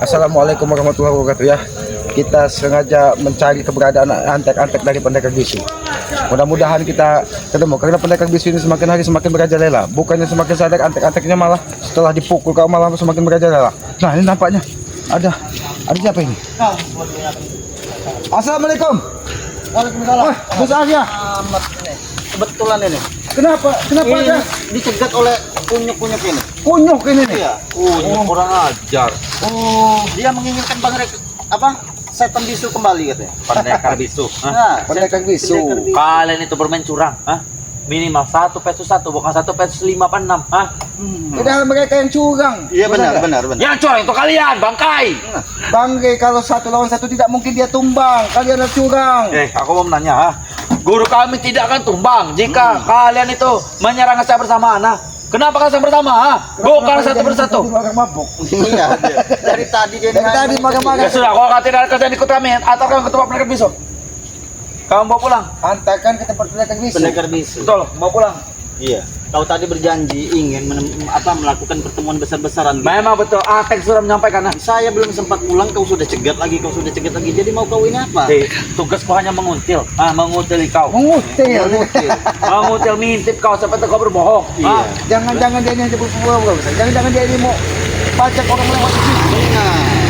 Assalamualaikum warahmatullahi wabarakatuh ya. Kita sengaja mencari keberadaan antek-antek dari pendekar bisu. Mudah-mudahan kita ketemu karena pendekar bisu ini semakin hari semakin merajalela. Bukannya semakin sadar, antek-anteknya malah setelah dipukul kau malah semakin merajalela. Nah ini nampaknya ada siapa ini? Assalamualaikum. Waalaikumsalam. Bos Arya. Kebetulan ini. Kenapa ada dicegat oleh kunyuk-kunyuk ini? kunyuk ini nih? Iya. Kunyuk kurang ajar. Dia menginginkan setan bisu kembali katanya. Pendekar bisu. Nah, Pendekar bisu. Kalian itu bermain curang. Minimal 1 pesos 1, bukan 1 pesos 5 apa 6. Padahal mereka yang curang. Iya benar. Yang curang itu kalian, bangkai. Bangke, kalau 1 lawan 1 tidak mungkin dia tumbang. Kalian yang curang. Aku mau menanya, guru kami tidak akan tumbang jika kalian itu menyerang saya bersama. Kenapa kalian bersama? Bukan satu persatu. Mabuk. Iya. Dari tadi dia magang-magang. Ya sudah, kalau kalian tidak ada kerjaan ikut kami, atau kalian ke tempat pendekar bisu. Kamu mau pulang? Antarkan ke tempat pendekar bisu. pendekar bisu. Betul, mau pulang. Iya. Kau tadi berjanji ingin melakukan pertemuan besar-besaran. Memang betul, Ateng sudah menyampaikan. Saya belum sempat pulang, kau sudah cegat lagi. Jadi mau kau ini apa? Tugasku hanya menguntil, mengutili kau. Mengutil. Mengutil mintip kau seperti kau berbohong. Iya. Jangan-jangan dia ini berpura-pura. Jangan-jangan dia ini mau pajak orang lewat di sini.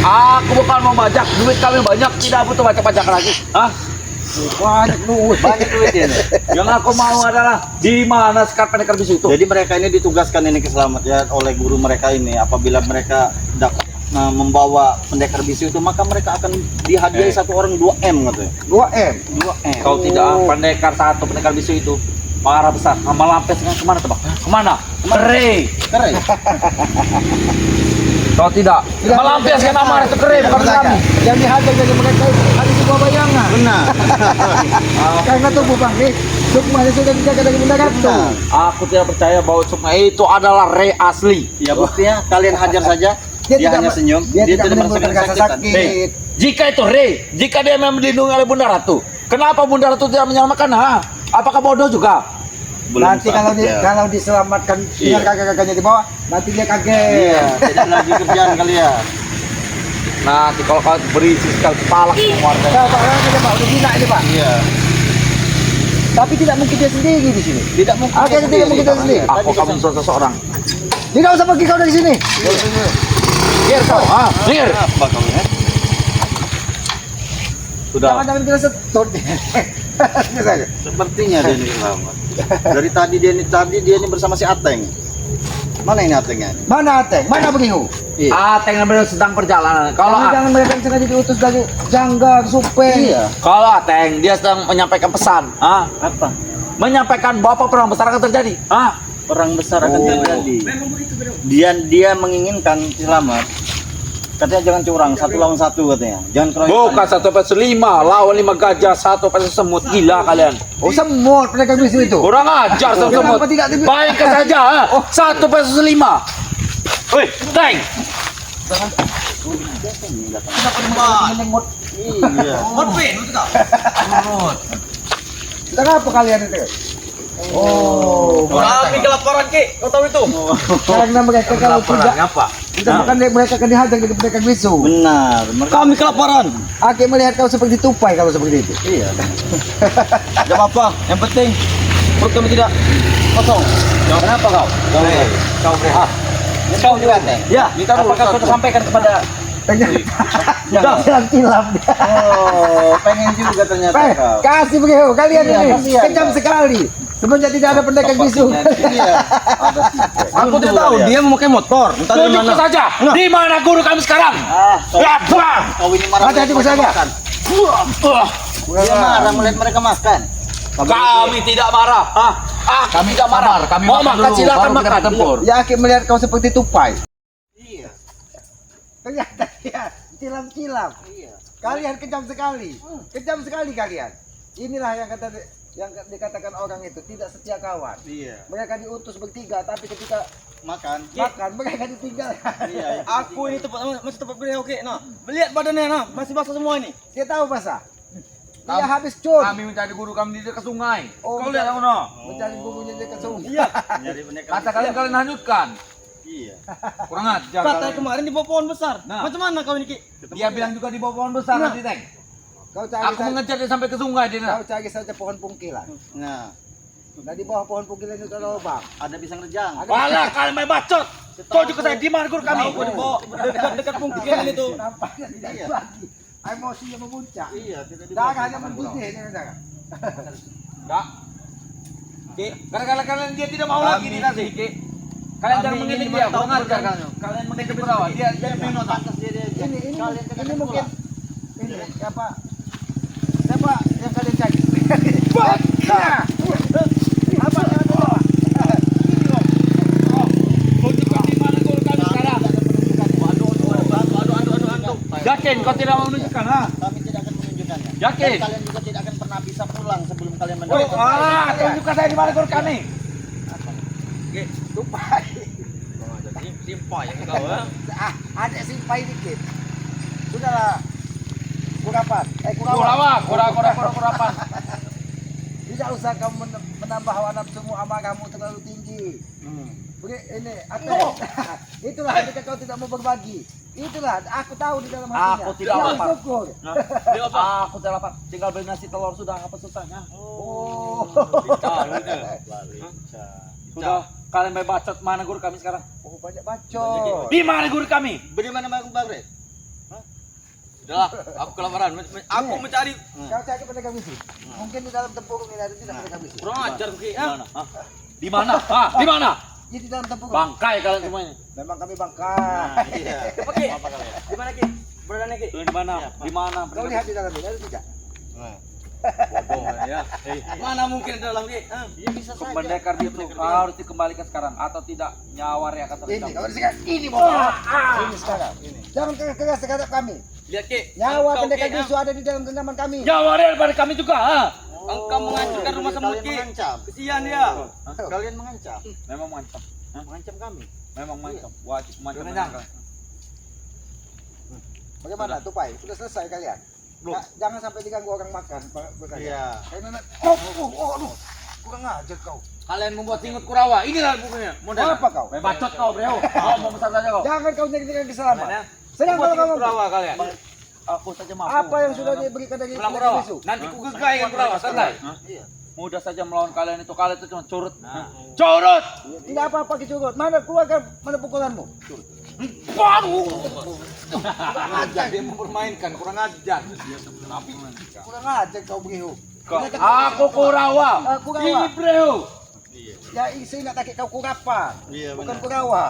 Aku bukan mau bajak, duit kami banyak, tidak butuh pajak lagi. Banyak duit ini. Yang aku mau adalah di mana sekarang pendekar bisu itu. Jadi mereka ini ditugaskan ini keselamatan oleh guru mereka ini. Apabila mereka dapat membawa pendekar bisu itu, maka mereka akan dihadiahi satu orang 2M katanya. 2M. Kau tidak pendekar satu pendekar bisu itu marah besar. Malampes dengan kemana tebak? Kemana? Kere. Kau tidak. Malampes kan amarah itu kere bukan kami. Yang dihajar dari mereka ada sebuah bayangan. Benar. Karena tubuh bangke, sukma sudah dijaga dari benda ratu. Aku tidak percaya bahwa sukma itu adalah Re asli. Ya buktinya kalian hajar saja. Dia hanya senyum. Dia tidak merasakan menimbulkan rasa sakit. Jika itu Re, jika dia memang dilindungi oleh Bunda Ratu, kenapa Bunda Ratu tidak menyelamatkan? Apakah bodoh juga? Nanti kalau diselamatkan dengan kakak-kakaknya di bawah, nanti dia kaget. Iya, tidak lagi kerjaan kalian. Nanti kalau kau berisi sekali kepala semua warga. Pak, udah gina ini Pak. Iya. Tapi tidak mungkin dia sendiri di sini. Tidak mungkin. Tidak mungkin dia sendiri. Aku kamu seseorang. Tidak usah pergi kau dari sini. Biar kau, biar. Apa kamu ya? Sudah. Jangan kita setut. Sepertinya dia ini selamat. Dari tadi dia ini bersama si Ateng. Mana ini Atengnya? Mana Ateng? Mana Begihu? Ateng benar sedang perjalanan. Kalau Jangan mereka sengaja diutus dari Jangga Supeng. Iya. Kalau Ateng dia sedang menyampaikan pesan. Apa? Menyampaikan bahwa perang besar akan terjadi. Perang besar akan terjadi. Dia menginginkan selamat. Katanya jangan curang, 1 lawan 1 katanya. Jangan keroyokan. Bukan 1 versus 5 lawan 5 gajah, 1 versus semut. Gila kalian. Oh, semut pendekar bisu itu. Kurang ajar semut. Kenapa tidak Bayangkan saja, 1 versus 5. Wih, Teng. Menyemut. Iya. Kenapa kalian itu? Oh, Kami kelaparan, Ki. Kau tahu itu? karena mereka kalau tidak apa? kita makan mereka akan dihajar dari pendekar bisu. Benar. Kami kelaparan. Aki melihat kau seperti tupai kalau seperti itu. Iya. Tidak apa-apa. Yang penting perut kami tidak kosong. Kenapa kau? Kau sehat. Kau juga Teng. Ya, apakah kau sampaikan kepada Sudah hilang dia. Oh, pengen juga ternyata kau. Kasih begitu kalian Iya, ini kasihan, kejam kau. sekali. Semenjak tidak ada pendekar bisu. Iya. Aku tidak tahu dia memakai motor. Entah dari tunjukkan mana. saja di mana guru kami sekarang. Kau ini marah. Hati-hati melihat mereka bersama. makan. Dia marah melihat mereka makan. Kami tidak marah. Kami tidak marah. Kami mau makan makan dulu, silakan baru kita makan. bertempur. Ya Aki melihat kau seperti tupai. Iya. Ternyata dia cilam-cilam. Iya. Kalian kejam sekali. Kejam sekali kalian. Inilah yang dikatakan orang itu tidak setia kawan. Iya. Mereka diutus bertiga tapi ketika Makan. makan mereka ditinggal. Iya. Aku ini masih tempat beliau oke. Nah, lihat badannya nah, masih basah semua ini. Dia tahu basah. Dia habis cun. Kami mencari guru kami di dekat sungai. Oh, Kau lihat no? Mencari gurunya dia ke sungai. Iya. Jadi pendekar. Kata kalian hanyutkan. Iya. Kurang ajar. Katanya kalian. kemarin di bawah pohon besar. Nah. Macam mana kau ini Ki? Dia bilang juga di bawah pohon besar Nah. nanti, Teng. Kau cari Aku saja, mengejar dia sampai ke sungai dia. kau cari saja pohon pungkilan. Nah, Nah di bawah pohon pungkilan itu ada lubang. ada pisang rejang. Walah, kalian main bacot. Kau juga saya di mana guru kami? Tahu kau di bawah dekat pungkiran itu. Nampaknya tidak Iya. lagi. Emosinya memuncak. Iya, tidak di Darahnya mendidih, jangan-jangan. Enggak. Ki, karena kalian dia tidak mau lagi dikasih, Ki. Kalian jangan mengindik dia, kurang ajar kalian. Kalian mengindik perawat. Dia minum pantas dia dia. Ini mungkin ini siapa yang kalian cari? Apa yang bawah? tunjukkan di mana guru kami sekarang. Yakin kau tidak mau menunjukkan, ha? Kami tidak akan menunjukkannya. Yakin? Dan kalian juga tidak akan pernah bisa pulang sebelum kalian Oh, mendapatkan. tunjukkan saya di mana guru kami. Tupai. Simpai ya kau, ha? Ada simpai dikit. Sudahlah. Kurapan. Kurapan. Tidak usah kamu menambah hawa nafsumu, amarahmu terlalu tinggi. Beri ini, itulah ketika kau tidak mau berbagi. Itulah, aku tahu di dalam hatinya. Aku tidak Kau lapar. syukur. Aku tidak lapar. Tinggal beli nasi telur sudah, apa susahnya? Oh. Sudah, kalian main bacot mana guru kami sekarang? Oh, banyak bacot. Di mana guru kami? Bagaimana Bang Bre? Sudahlah, aku kelaparan. Aku mencari. Kau cari pedagang misi. Mungkin di dalam tempurung ini ada tidak pedagang misi. Kurang ajar Ki. Di mana? Hah? Di mana? Ini di dalam tempurung. Bangkai kalian semuanya. Memang kami bangkai. Iya. Ki, di mana Ki? Beradanya Ki? Di mana? Di mana? Kau lihat di dalam ini ada tidak? Bodoh ya. Mana mungkin dalam Ki? Iya bisa saja. Pendekar itu harus dikembalikan sekarang atau tidak nyawa dia akan Ini, terancam. kau sekarang. Ini bawa. Ini sekarang. Jangan keras terhadap kami. Lihat Ki. Nyawa Engkau, pendekar Ki, bisu ada di dalam genggaman kami. Nyawa dia daripada kami juga. Ha? Engkau menghancurkan rumah semut Kalian Ki. mengancam. Kesian dia. Kalian mengancam. Memang mengancam. Mengancam kami. Memang mengancam. Wajib mengancam. Bagaimana Tupai? Sudah selesai kalian? Jangan sampai diganggu orang makan. Iya. Karena aduh, kurang ajar kau. Kalian membuat singut Kurawa. Inilah bukunya. Mau apa kau? Main bacot kau, Bro. Kau mau besar saja kau. Jangan kau nyari kesalahan. Sedang Membuat kalau singut kamu Kurawa kalian. Aku saja mampu. apa yang sudah diberikan dari Bilang pendekar Kurawa. bisu? Nanti ku gegaikan Kurawa, santai. Iya. Mudah saja melawan kalian itu. Kalian itu cuma curut. Curut! Tidak apa-apa kicurut. Mana keluarkan mana pukulanmu? Waduh! Kurang ajar dia mempermainkan, kurang ajar. Kurang ajar kau begitu. Aku Kurawa. Kurawa. Ini Bro. Ya isi nak takik kau kurapa. Iya Bukan benar. Kurawa.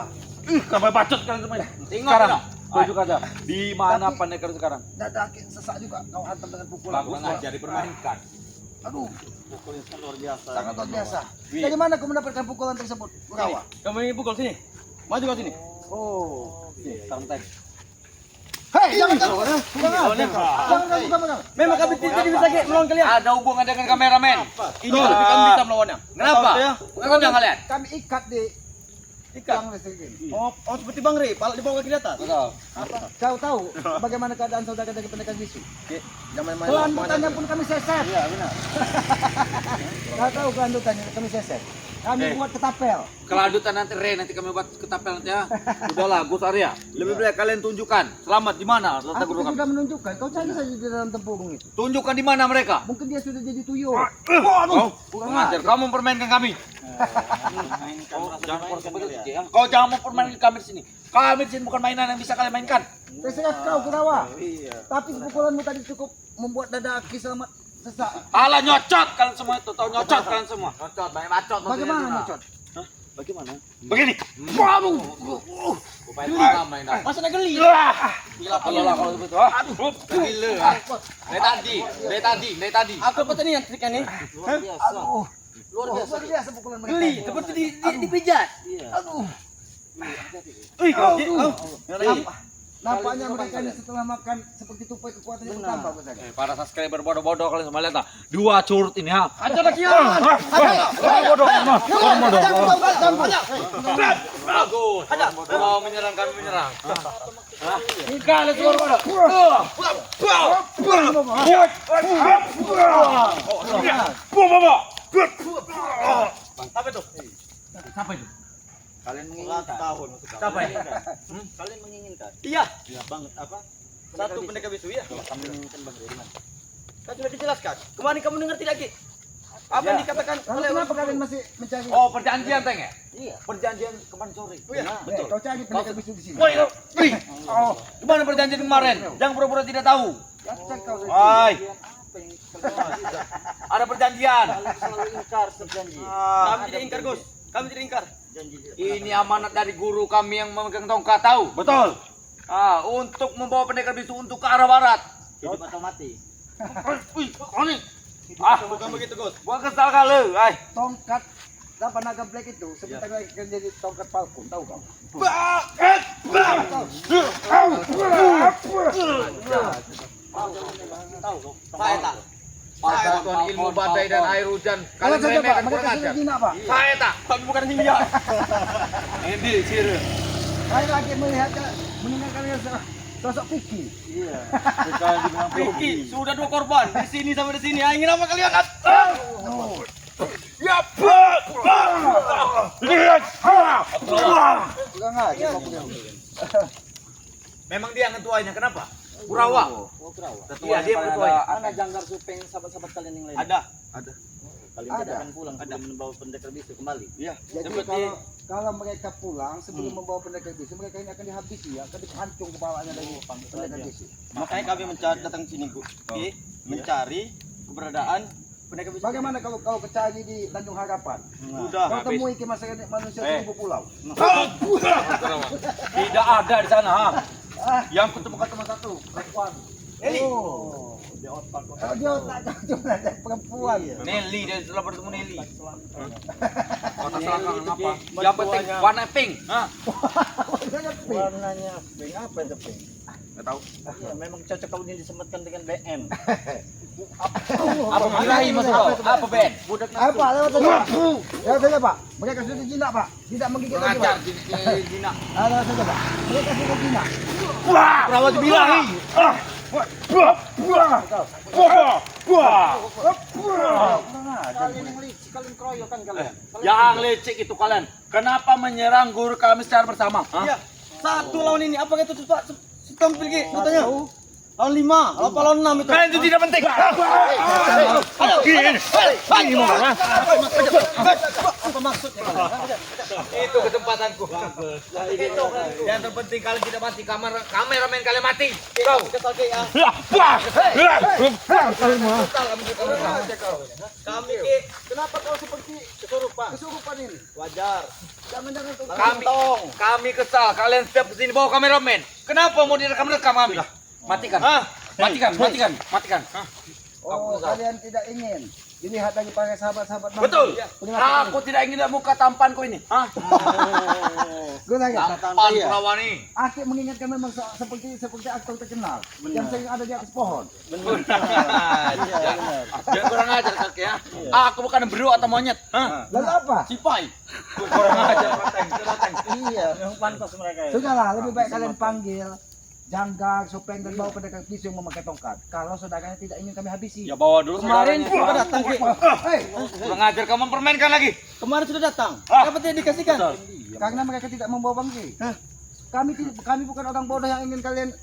Kamu bacot kalian semuanya. Tengok, Sekarang, tengok. tunjuk aja. Di mana pendekar sekarang? Dadak sesak juga kau hantam dengan pukulan. Kurang ajar dipermainkan. Aduh, Pukulnya luar biasa. sangat luar biasa. Dari mana kau mendapatkan pukulan tersebut? Kurawa. Kamu ini pukul sini. Maju kau sini. Oh. Santai. Hei, jangan kau. Kurang ajar kau. Jangan kau. Memang kami tidak bisa Ki melawan kalian. Ada hubungan dengan kameramen. Ini tapi kami bisa melawannya. Kenapa? Tahu ya? Kenapa kalian? Kami ikat di Ikat. tiang listrik ini. Oh, seperti Bang Re, pala dibawa ke atas. Betul. Apa? Kau tahu bagaimana keadaan saudara dari pendekar bisu? Ki, jangan main-main. Kelanjutannya pun kami seset. Iya benar. Kau tahu kelanjutannya kami seset. Kami buat ketapel. Kelanjutan nanti nanti kami buat ketapel nanti ya. Udahlah, Gus Arya. Lebih baik kalian tunjukkan. Selamat di mana? Letak Aku guru kami. sudah menunjukkan. Kau cari saja di dalam tempurung itu. Tunjukkan di mana mereka. Mungkin dia sudah jadi tuyul. Waduh, kurang ajar. Kamu mempermainkan kami. Mainkan rasa Jangan mainkan seperti kalian. itu ya. Kau jangan mempermainkan kami di sini. Kami di sini bukan mainan yang bisa kalian mainkan. Terserah kau Kurawa. Iya. Tapi pukulanmu tadi cukup membuat dada Aki selamat sesak. Alah nyocot kalian semua itu. Tahu nyocot kalian semua. Nyocot, banyak bacot. Bagaimana nyocot? Bagaimana? Begini. Waduh. Masa nak geli? Gila kalau begitu. Aduh. Gila. Dari tadi. Aku apa tadi yang triknya nih? Luar biasa. Aduh. Luar biasa. Luar biasa pukulan mereka. Geli, seperti dipijat. Iya. Aduh. Ih, kau Ki. Nampaknya mereka ini setelah makan seperti tupai kekuatannya bertambah besar. Para subscriber bodoh-bodoh kalian semua lihat tak? Dua curut ini ha. Ajar lagi ya. Bodoh. Bagus. Mau menyerang kami menyerang. Kalian semua bodoh. Apa itu? Siapa itu? Kalian menginginkan tahun maksud kamu. Apa ya? Kalian menginginkan. Iya. Ya banget apa? Satu pendekar bisu ya. Kami menginginkan Bang dari mana? Kan sudah dijelaskan. Kemarin kamu dengar tidak, Ki? Apa yang dikatakan Lalu oleh kenapa kalian masih mencari? Oh, perjanjian Teng ya? Iya. Perjanjian kemarin sore. Oh, iya. Betul. Kau cari pendekar bisu di sini. Woi, wih. Oh, gimana perjanjian kemarin? Jangan pura-pura tidak tahu. Ya, cari kau dari sini. Hai, Apa yang kalian ada perjanjian. selalu ingkar janji. kami tidak ingkar, Gus. Kami tidak ingkar. Janji. Ini amanat dari guru kami yang memegang tongkat, tahu? Betul. Untuk membawa pendekar bisu untuk ke arah barat. Hidup atau mati. Wih, koni. Bukan begitu, Gus. Gua kesal kali. Ay. Tongkat apa naga black itu sebentar lagi akan jadi tongkat Falcon, tahu kau? Tahu kok. Saya tak. Persatuan ilmu badai dan air hujan. Kalian Saja, Pak. remehkan Mereka kurang sudah ajar. jinak, Pak. Saya tak. Kami bukan Hindia. Ini sirih. Saya lagi melihat meninggalkan sosok Piki. Iya. Bukan dibilang Piki, sudah 2 korban. Di sini sampai di sini. Ingin apa kalian? Ya, Pak. Lihat. Kurang aja kau punya. Memang dia yang ketuanya. Kenapa? Kurawa. Oh, Kurawa. Iya, dia ketuanya. Mana Janggar Supeng sahabat-sahabat kalian yang lain? Ada. Kalian Ada. tidak akan pulang sebelum membawa pendekar bisu kembali. Iya. Jadi kalau mereka pulang sebelum membawa pendekar bisu, mereka ini akan dihabisi, akan dipancung kepalanya dari pendekar bisu. Makanya kami mencari datang sini, Bu. Ki, mencari keberadaan pendekar bisu. Bagaimana kalau kau kecari di Tanjung Harapan? Sudah. Kau temui ke masyarakat manusia 1000 pulau. Tidak ada di sana. Yang kutemukan cuma satu. Perempuan. Eli. Oh, kalau dia tak cuma ada perempuan. Nelly, dia telah bertemu Nelly. Kota Nelly Selangkang itu apa? Ki, Yang penting mertuanya. warna pink. Warnanya pink. Apa itu pink? Enggak tahu. Ya, memang cocok kalau ini disematkan dengan BM. Apa birahi maksud kau? Apa Ben? Budak Apa lewat saja? Lewat saja, Pak. Mereka sudah jinak, Pak. Tidak menggigit lagi, Pengajar Pak. Dina. Lewat saja, Pak. Mereka sudah jinak. Perawat birahi. Kalian yang licik, kalian keroyokan kalian. Yang lecek itu kalian. Kenapa menyerang guru kami secara bersama? Iya. Satu lawan ini. Apakah itu Pak? Setampil, Ki. Katanya. Lawan 5, apa lawan 6 itu? Kalian itu tidak penting. Apa maksudnya? Itu kesempatanku. Itu yang terpenting kalian tidak mati. Kameramen kalian mati. Kau. Kesal, Ki, ya. Kami, Ki. Kenapa kau seperti kesurupan? Kesurupan ini. Wajar. Jangan-jangan kau Kami kesal. Kalian setiap kesini bawa kameramen. Kenapa mau direkam-rekam kami? Matikan. Matikan. Oh, kalian tidak ingin dilihat lagi pakai sahabat-sahabat bangsa. Betul. Pendengar Aku tidak ingin lihat muka tampanku ini. gue tanya, Tampan perawan ini. Aki mengingatkan memang seperti aktor terkenal yang sering ada di atas pohon. Jangan kurang ajar kakek ya. Aku bukan bro atau monyet. Lalu apa? Cipai. Kurang ajar. Iya, memang pantas mereka ya. Sudahlah, lebih baik kalian panggil Janggar, Supeng dan bawa pendekar bisu yang memakai tongkat. Kalau saudaranya tidak ingin kami habisi. Ya bawa dulu Kemarin saudaranya. sudah datang, Ki. Hei, Kurang ajar kamu mempermainkan lagi. Kemarin sudah datang. Kenapa tidak dikasihkan? karena mereka tidak membawa bangke. Kami bukan orang bodoh yang ingin kalian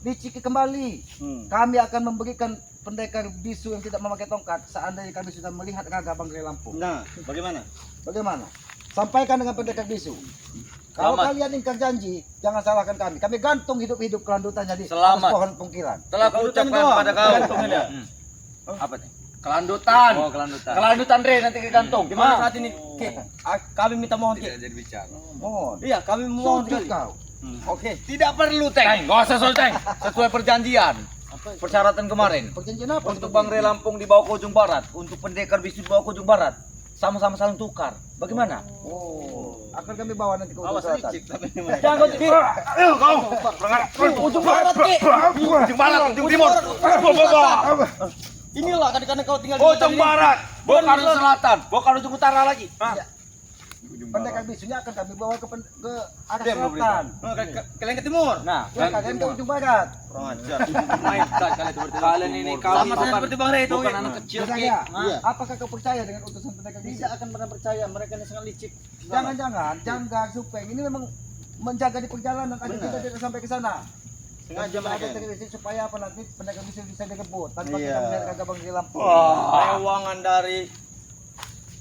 diciki kembali. Kami akan memberikan pendekar bisu yang tidak memakai tongkat seandainya kami sudah melihat raga Bangkai Lampung. Nah, bagaimana? Bagaimana? Sampaikan dengan pendekar bisu. Kalau Selamat. kalian ingkar janji, jangan salahkan kami. Kami gantung hidup-hidup kelandutannya di atas Selamat. pohon pungkilan. Telah kuucapkan kepada kau. Apa nih? Kelandutan. Oh, kelandutan. Kelandutan Re nanti ke gantung. Di mana saat ini, Ki? Kami minta mohon, Ki. jadi bicara. Mohon. Iya, kami mohon Sujud sekali. kau. Oke. Tidak perlu, Teng. Enggak usah soal Teng. Sesuai perjanjian. Persyaratan kemarin. Perjanjian apa? Untuk Bang Re Lampung dibawa ke ujung barat, untuk pendekar bisu dibawa ke ujung barat. Sama-sama saling tukar. Bagaimana? Oh, akan kami bawa nanti ke ujung Awas selatan. licik tapi ini. Jangan kau Ki. Ujung barat, Ki. Ujung barat, ujung timur. Inilah kadang-kadang kau tinggal di Ujung barat, bukan ujung selatan, bukan ujung utara lagi. pendekar bisunya akan kami bawa ke arah selatan. Kalian ke timur. Nah, Kalian ke ujung barat. Kurang ajar. kalian ini Sama saja seperti Bang Rey itu. bukan anak kecil. Jadi Ki. ya, Iya. apakah kau percaya dengan utusan pendekar bisu? Tidak akan pernah percaya, mereka ini sangat licik. Jangan-jangan Jangga Supeng ini memang menjaga di perjalanan agar kita tidak sampai ke sana. Sengaja Ada mereka. televisi supaya apa nanti pendekar bisu bisa direbut tanpa Iya. kita melihat gagak bangkai lampu. Rewangan dari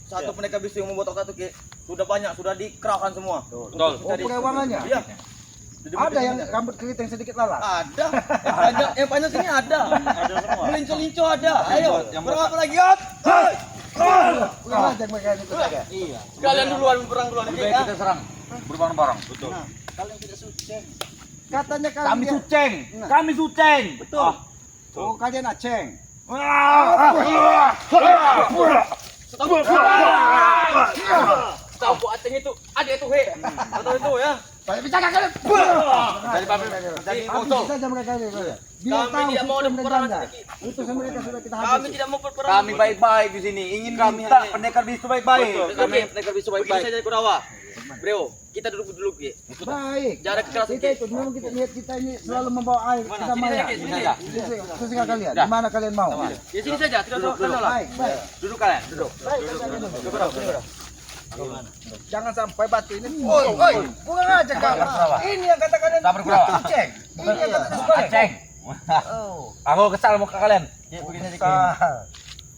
satu pendekar bisu yang membuat satu Ki. Sudah banyak, sudah dikerahkan semua. Betul. Oh, perewangannya? Iya. Ada yang rambut keriting sedikit lalat. Ada. Ada yang banyak sini ada. Ada semua. Melincu-lincu ada. Ayo. Berang apa lagi? Yot. Kurang ajar mereka ini saja. Iya. Kalian duluan berang duluan Lebih Ki. baik kita serang berbareng-bareng. Betul. Nah, kalian tidak suci. Katanya Kami kalian suceng. Kami suceng. Betul. Oh, kalian aceng. Tahu buat aceng itu. Ada itu he. Atau itu ya. Banyak bicara kalian. Dari pabrik dari Habis foto. saja mereka ini. Biar Kami tahu tidak mau ada sistem dan peperangan janda. sedikit. Utusan mereka sudah kita Kami habisi. tidak mau berperang. Kami baik-baik di sini. Ingin minta pendekar bisu baik-baik. Betul. Kami Oke. pendekar bisu Begitu baik-baik. saja Kurawa. Bro, kita duduk dulu Ki. Baik. Jarak keras Kita sedikit. itu memang kita lihat kita ini selalu membawa air Mana? kita Sini maya. saja, sini saja. Sesuka kalian. Dah. Di mana kalian mau? Di sini saja, tidak usah kenal lah. Baik, baik. Duduk kalian, duduk. Baik, baik. Jangan sampai batu ini. Oi, kurang aja kau. Ini yang kata kalian. Sabar, Kurawa. Cek. Ini yang kata suka. Aceng. Oh. Aku kesal muka kalian. Ya, begini saja Ki. Sah.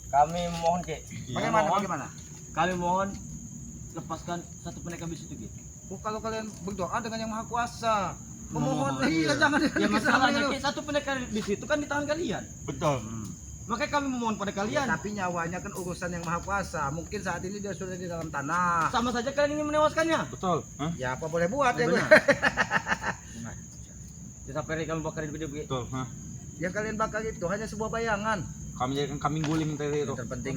Kami mohon Ki. Bagaimana? Mohon. Bagaimana? Kami mohon lepaskan satu pendekar bisu itu Ki. Oh, kalau kalian berdoa dengan yang maha kuasa, memohon, iya jangan Ya dengan masalahnya kesalahan Ki, satu pendekar bisu itu kan di tangan kalian. Betul. Makanya kami memohon pada kalian. Tapi nyawanya kan urusan yang maha kuasa. Mungkin saat ini dia sudah di dalam tanah. Sama saja kalian ingin menewaskannya. Betul. Ya apa boleh buat ya gue. Ya, sampai kami bakar di video Ki. Betul. Yang kalian bakar itu hanya sebuah bayangan. Kami jadikan kambing guling tadi itu. Terpenting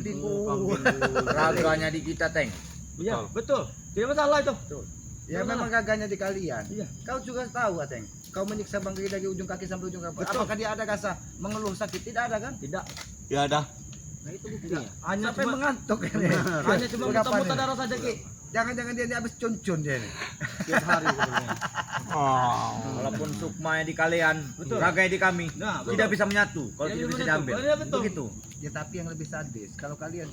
Raganya di kita, Teng. Iya, betul. Tidak masalah itu. Ya memang gaganya di kalian. Iya. Kau juga tahu, Ateng. Kau menyiksa Bang Giri dari ujung kaki sampai ujung kaki. Betul. Apakah dia ada rasa mengeluh sakit? Tidak ada kan? Tidak. Ya ada. Nah itu buktinya. Hanya Sampai cuma mengantuk ini. hanya cuma Kapan muntah-muntah ini? darah saja Ki. Jangan-jangan dia ini habis cuncun dia ini. Tiap hari sebenarnya. Walaupun sukmanya di kalian, Betul. raganya di kami, Nah, betul. tidak bisa menyatu kalau Iya, tidak bisa betul. diambil. Iya, betul. Begitu. Ya tapi yang lebih sadis, kalau kalian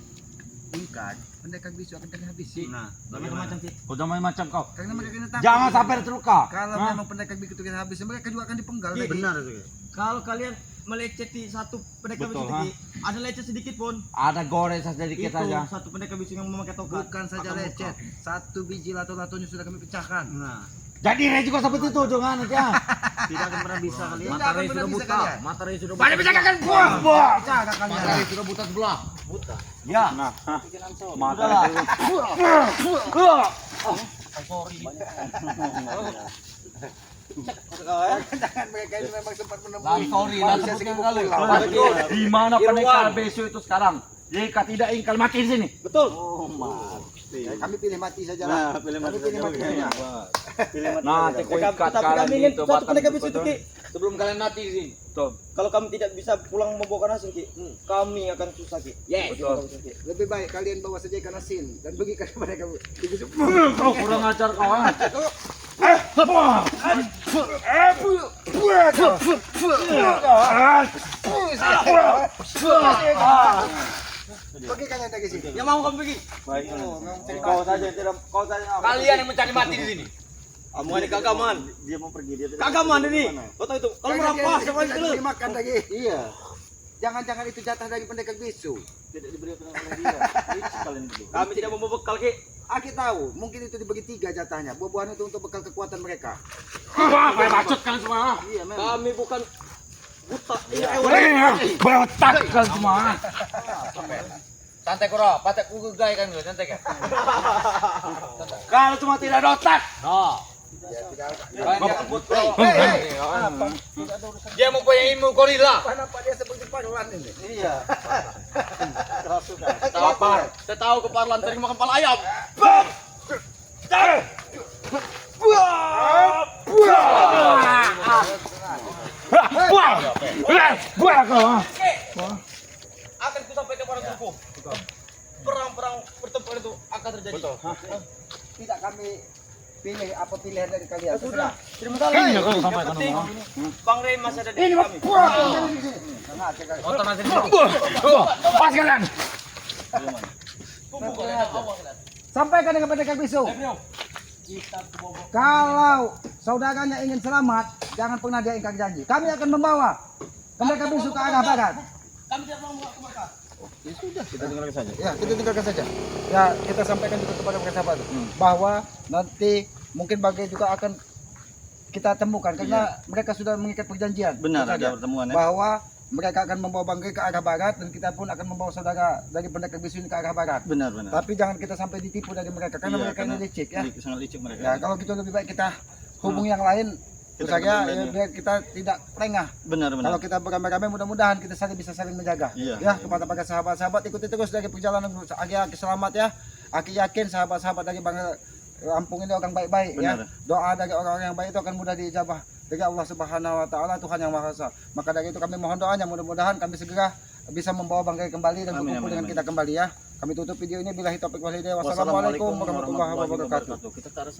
ingkar, pendekar bisu akan kalian habisi. Nah, macam-macam Ki. Udah macam kau. Karena mereka ini takut. Jangan sampai terluka. Kalau Hah? memang pendekar bisu kita habis, mereka juga akan dipenggal. Iya, lagi. Benar itu. Kalau kalian meleceti satu pendekar Betul, bisu Ki, ada lecet sedikit pun. Ada goreng sedikit Itu saja. satu pendekar bisu yang memakai tokat. Bukan saja akan lecet, satu biji lato-latonya sudah kami pecahkan. Nah, Jadi Rey juga seperti itu jangan ya. Tidak akan pernah bisa kalian. Tidak Mata akan Rey pernah sudah bisa buta. kalian. Mata Rey sudah buta. Banyak pecahkan buah. Pecahkan Mata kalian. Rey sudah buta sebelah. Buta. Ya. Nah, pikiran so. Mata Rey. Jangan mereka ini memang sempat menemui. Sorry, manusia seribu kali. pulau. Di mana pendekar besu itu sekarang? Jika tidak ingkar mati di sini. betul. Oh, mati. Ya, kami pilih mati saja Nah, lah. pilih Kami mati pilih saja. mati saja. Pilih mati. Nanti kau ikat Tapi kalian kami ingin itu satu batang pendekar bisu itu Ki. sebelum kalian mati di sini. Betul. Kalau kami tidak bisa pulang membawa hasil Ki, kami akan susah Ki. Yes. Betul. Lebih baik kalian bawa saja ikan asin dan bagikan kepada kami. Kau kurang ajar kau. Bagikan yang dari sini. Yang mau kamu pergi? Baik. Kau saja tidak kau saja. Kalian yang mencari mati di sini. Kamu ini kagaman. Dia mau pergi dia. tidak- Kagaman ini. Kau tahu itu? Kalau merampas sama itu. Dimakan lagi. Iya. Jangan-jangan itu jatah dari pendekar bisu. Tidak diberikan oleh dia. Itu kalian berdua. Kami tidak mau bekal Ki. Aki tahu, mungkin itu dibagi 3 jatahnya. Buah-buahan itu untuk bekal kekuatan mereka. Wah, kayak bacot kan semua. Iya, memang. Kami bukan buta. Ini Berotak kan semua. Santai kuro, patek kugai kan gue, santai kan. Kalau cuma tidak ada otak. No. Banyak kebut kuro. Dia mau punya ilmu gorila. Kenapa dia seperti paruan ini? Iya. Keras juga. Lapar. Saya tahu keparlan sering makan pala ayam. Akan ku sampaikan kepada suku. Perang-perang pertempuran itu akan terjadi. tidak kami pilih apa pilihan dari kalian. Sudah, terima kasih. Yang penting Bang Rey masih ada di kami. Motor masih di situ. Pas kalian. Sampaikan dengan pendekar bisu. Kalau saudaranya ingin selamat, jangan pernah dia ingkar janji. Kami akan membawa pendekar bisu ke arah barat. Kami tidak mau ke Mekah. Ya sudah, Kita tinggalkan saja. ya kita tinggalkan saja. Ya kita sampaikan juga kepada mereka sahabat bahwa nanti mungkin bagai juga akan kita temukan karena mereka sudah mengikat perjanjian. Benar, Itu saja. ada pertemuan ya. Bahwa mereka akan membawa Bangkai ke arah barat dan kita pun akan membawa saudara dari pendekar bisu ini ke arah barat. Benar, benar. Tapi jangan kita sampai ditipu dari mereka karena Iya, mereka ini licik ya. Sangat licik mereka. Ya kalau gitu lebih baik kita hubungi yang lain. Kita Saja hubungi ya, lainnya. biar kita tidak lengah. Benar, benar. Kalau kita beramai-ramai mudah-mudahan kita saling bisa saling menjaga. Iya. Ya kepada para sahabat-sahabat ikuti terus dari perjalanan Aki selamat ya. Aki yakin sahabat-sahabat dari Bangka Lampung ini orang baik-baik ya. Benar. Doa dari orang-orang yang baik itu akan mudah diijabah dari Allah Subhanahu wa taala Tuhan yang Maha Esa. Maka dari itu kami mohon doanya mudah-mudahan kami segera bisa membawa Bangkai kembali dan Amin, berkumpul amin, dengan amin. kita kembali ya. Kami tutup video ini billahi taufiq wal hidayah. Wassalamualaikum warahmatullahi wabarakatuh. Kita ke arah